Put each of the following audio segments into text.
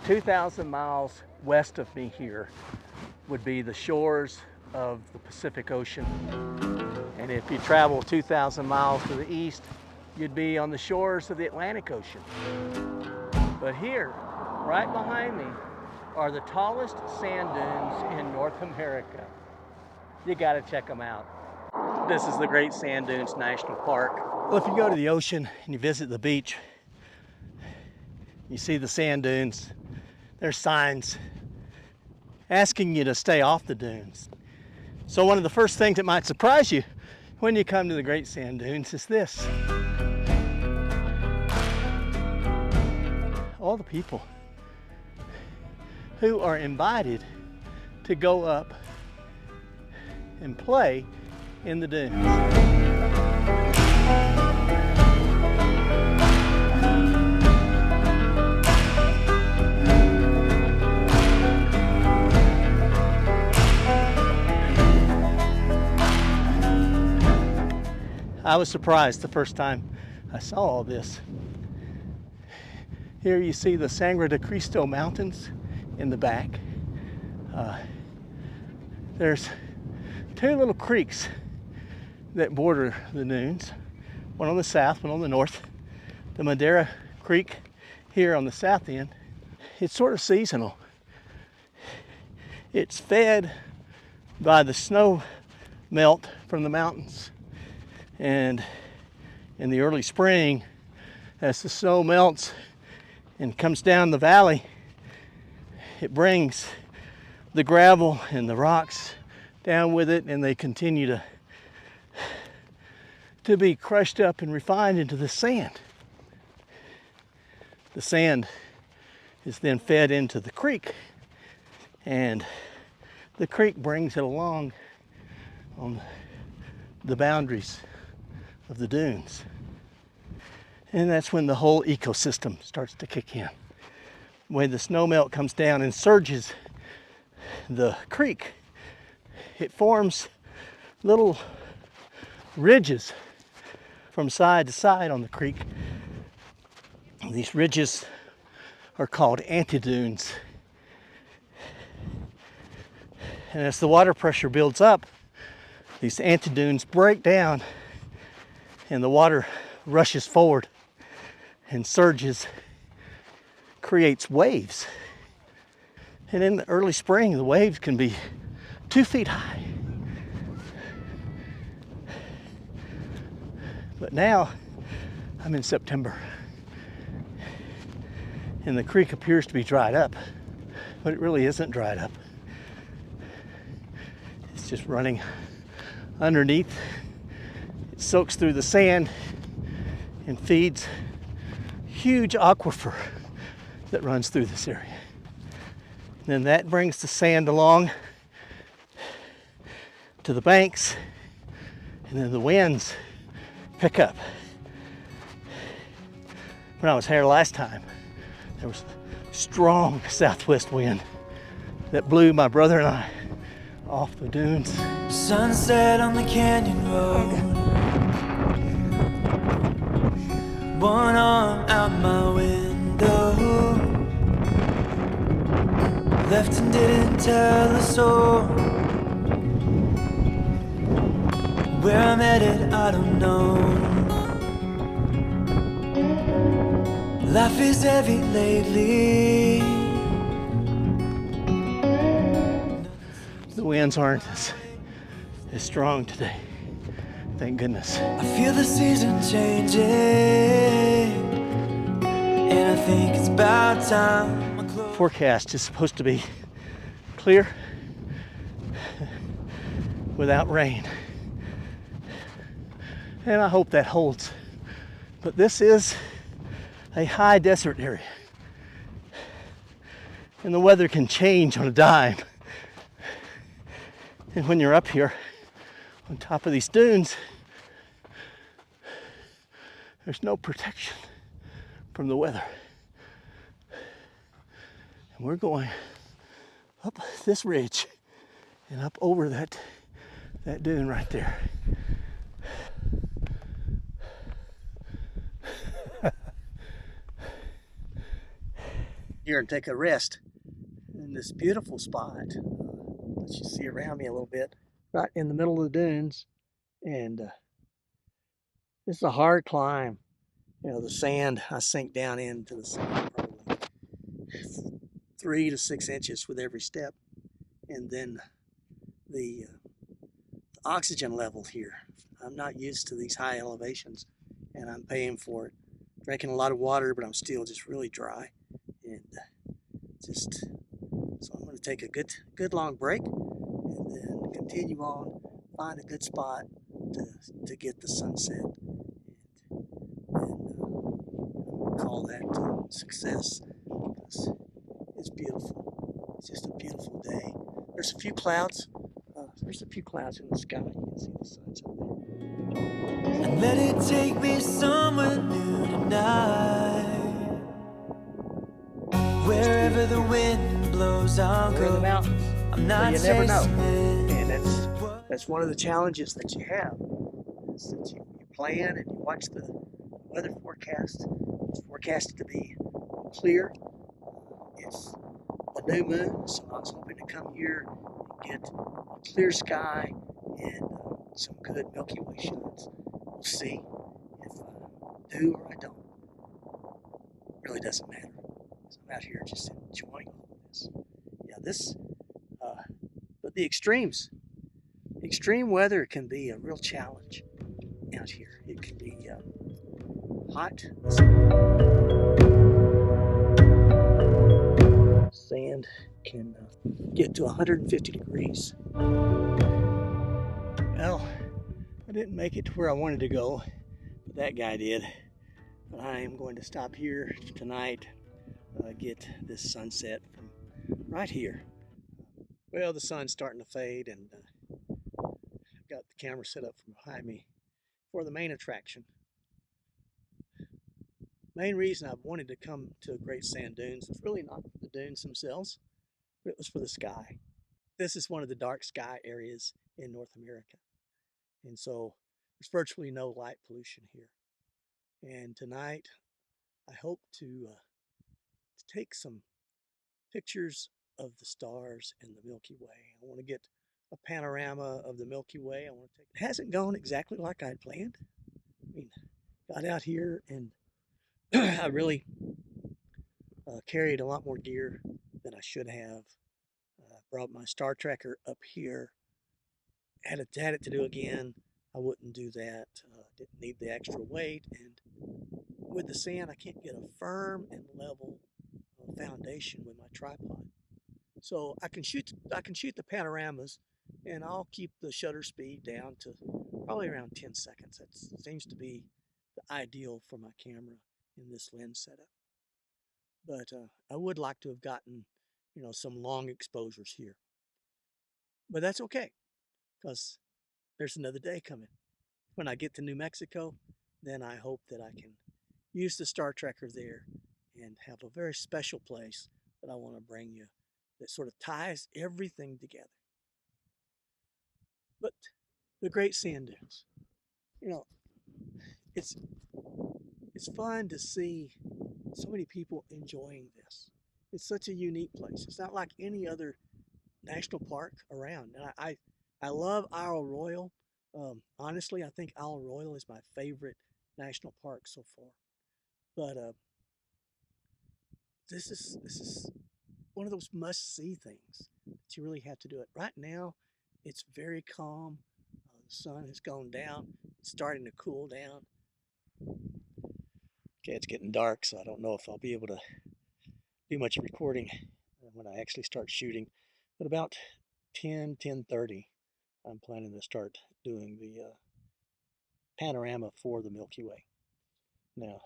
2,000 miles west of me here would be the shores of the Pacific Ocean. And if you travel 2,000 miles to the east, you'd be on the shores of the Atlantic Ocean. But here, right behind me, are the tallest sand dunes in North America. You gotta check them out. This is the Great Sand Dunes National Park. Well, if you go to the ocean and you visit the beach, you see the sand dunes. There's signs asking you to stay off the dunes. So one of the first things that might surprise you when you come to the Great Sand Dunes is this. All the people who are invited to go up and play in the dunes. I was surprised the first time I saw all this. Here you see the Sangre de Cristo Mountains in the back. There's two little creeks that border the dunes, one on the south, one on the north. The Madeira Creek here on the south end, it's sort of seasonal. It's fed by the snow melt from the mountains. And in the early spring, as the snow melts and comes down the valley, it brings the gravel and the rocks down with it, and they continue to be crushed up and refined into the sand. The sand is then fed into the creek, and the creek brings it along on the boundaries of the dunes. And that's when the whole ecosystem starts to kick in. When the snow melt comes down and surges the creek, it forms little ridges from side to side on the creek. These ridges are called antidunes. And as the water pressure builds up, these antidunes break down and the water rushes forward and surges, creates waves. And in the early spring, the waves can be 2 feet high. But now I'm in September and the creek appears to be dried up, but it really isn't dried up. It's just running underneath. It soaks through the sand and feeds huge aquifer that runs through this area. Then that brings the sand along to the banks, and then the winds pick up. When I was here last time, there was a strong southwest wind that blew my brother and I off the dunes. Sunset on the canyon road, one arm out my window, left and didn't tell a soul. Where I'm headed, I don't know. Life is heavy lately. The winds aren't as strong today, thank goodness. I feel the season changing, and I think it's about time. Forecast is supposed to be clear without rain, and I hope that holds. But this is a high desert area, and the weather can change on a dime. And when you're up here on top of these dunes, there's no protection from the weather. And we're going up this ridge and up over that dune right there. here and take a rest in this beautiful spot. Let you see around me a little bit, right in the middle of the dunes. And it's a hard climb. You know, the sand, I sink down into the sand probably 3 to 6 inches with every step. And then the oxygen level here. I'm not used to these high elevations, and I'm paying for it. Drinking a lot of water, but I'm still just really dry. And so I'm going to take a good long break and then continue on, find a good spot to get the sunset. And call that success, because it's beautiful. It's just a beautiful day. There's a few clouds. There's a few clouds in the sky. You can see the sun's up there. And let it take me somewhere new tonight. Wherever the wind blows, I'll We're in the go. mountains, I'm not so you never know. chasing it. And that's one of the challenges that you have, is that you plan and you watch the weather forecast. It's forecasted to be clear. It's a new moon, so I was hoping to come here and get a clear sky and some good Milky Way shots. We'll see if I do or I don't. It really doesn't matter. So I'm out here just enjoying all of this. Yeah, but the extreme weather can be a real challenge out here. It can be hot. Sand can get to 150 degrees. Well, I didn't make it to where I wanted to go, but that guy did. But I am going to stop here tonight, get this sunset from right here. Well, the sun's starting to fade, and I've got the camera set up from behind me for the main attraction. Main reason I wanted to come to Great Sand Dunes was really not the dunes themselves, but it was for the sky. This is one of the dark sky areas in North America, and so there's virtually no light pollution here. And tonight, I hope to take some pictures of the stars and the Milky Way. I want to get a panorama of the Milky Way. It hasn't gone exactly like I'd planned. I mean, got out here and I really carried a lot more gear than I should have. Brought my Star Trekker up here. Had it to do again. I wouldn't do that. Didn't need the extra weight, and with the sand, I can't get a firm and level foundation with my tripod. So I can shoot the panoramas, and I'll keep the shutter speed down to probably around 10 seconds. That seems to be the ideal for my camera in this lens setup. But I would like to have gotten, some long exposures here. But that's okay, because there's another day coming. When I get to New Mexico, then I hope that I can use the Star Trekker there and have a very special place that I want to bring you that sort of ties everything together. But the Great Sand Dunes, it's fun to see so many people enjoying this. It's such a unique place. It's not like any other national park around. And I love Isle Royale. Honestly, I think Isle Royale is my favorite national park so far. But this is one of those must-see things that you really have to do it. Right now, it's very calm. The sun has gone down. It's starting to cool down. Okay, it's getting dark, so I don't know if I'll be able to do much recording when I actually start shooting. But about 10:30, I'm planning to start doing the panorama for the Milky Way. Now,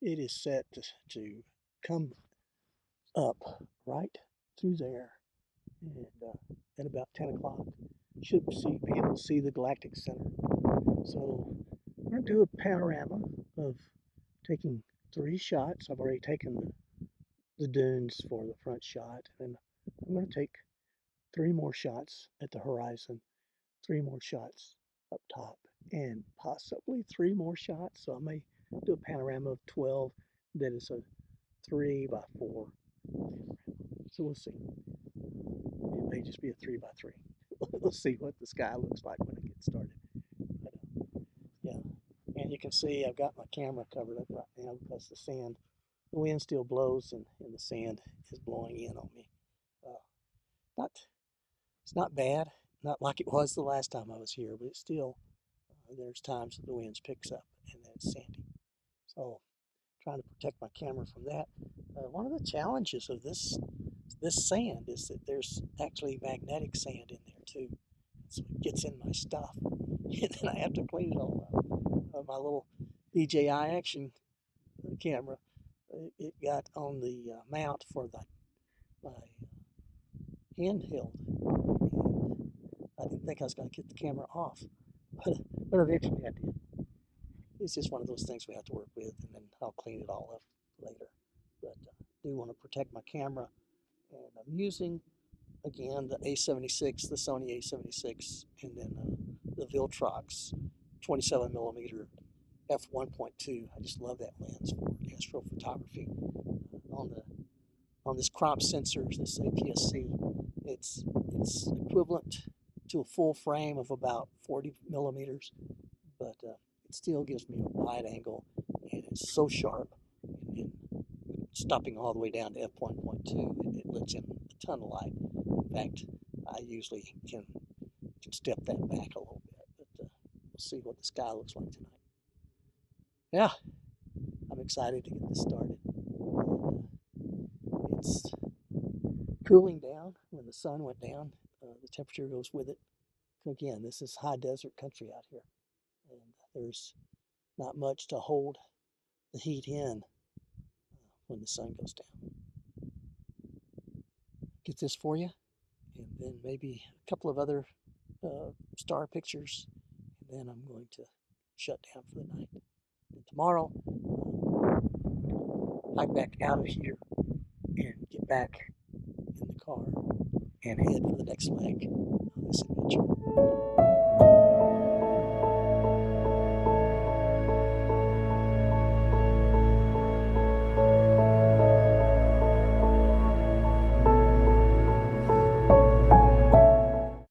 it is set to come up right through there, and at about 10 o'clock, you should be able to see the galactic center. So I'm going to do a panorama of taking 3 shots. I've already taken the dunes for the front shot, and I'm going to take 3 more shots at the horizon, 3 more shots up top, and possibly 3 more shots. So I may do a panorama of 12 that is a 3 by 4 So we'll see. It may just be a 3x3. We'll see what the sky looks like when it gets started. But yeah, and you can see I've got my camera covered up right now because the wind still blows and the sand is blowing in on me. Not, it's not bad, not like it was the last time I was here, but it's still, there's times that the wind picks up and then it's sandy. So trying to protect my camera from that. One of the challenges of this sand is that there's actually magnetic sand in there too. So it gets in my stuff and then I have to clean it all up. My little DJI action camera, it got on the mount for my handheld. And I didn't think I was going to get the camera off, but eventually I did. It's just one of those things we have to work with, and then I'll clean it all up later. But I do want to protect my camera, and I'm using, again, the A76, the Sony A76, and then the Viltrox 27 millimeter f1.2. I just love that lens for astrophotography. On this crop sensor, this APS-C, it's equivalent to a full frame of about 40 millimeters, but it still gives me a wide angle, and it's so sharp. And then stopping all the way down to f1.2, it lets in a ton of light. In fact, I usually can step that back a little bit, but we'll see what the sky looks like tonight. Yeah, I'm excited to get this started. It's cooling down. When the sun went down, the temperature goes with it. Again, this is high desert country out here, and there's not much to hold the heat in when the sun goes down. Get this for you, and then maybe a couple of other star pictures, and then I'm going to shut down for the night. And tomorrow, hike back out of here and get back in the car and head for the next leg of this adventure.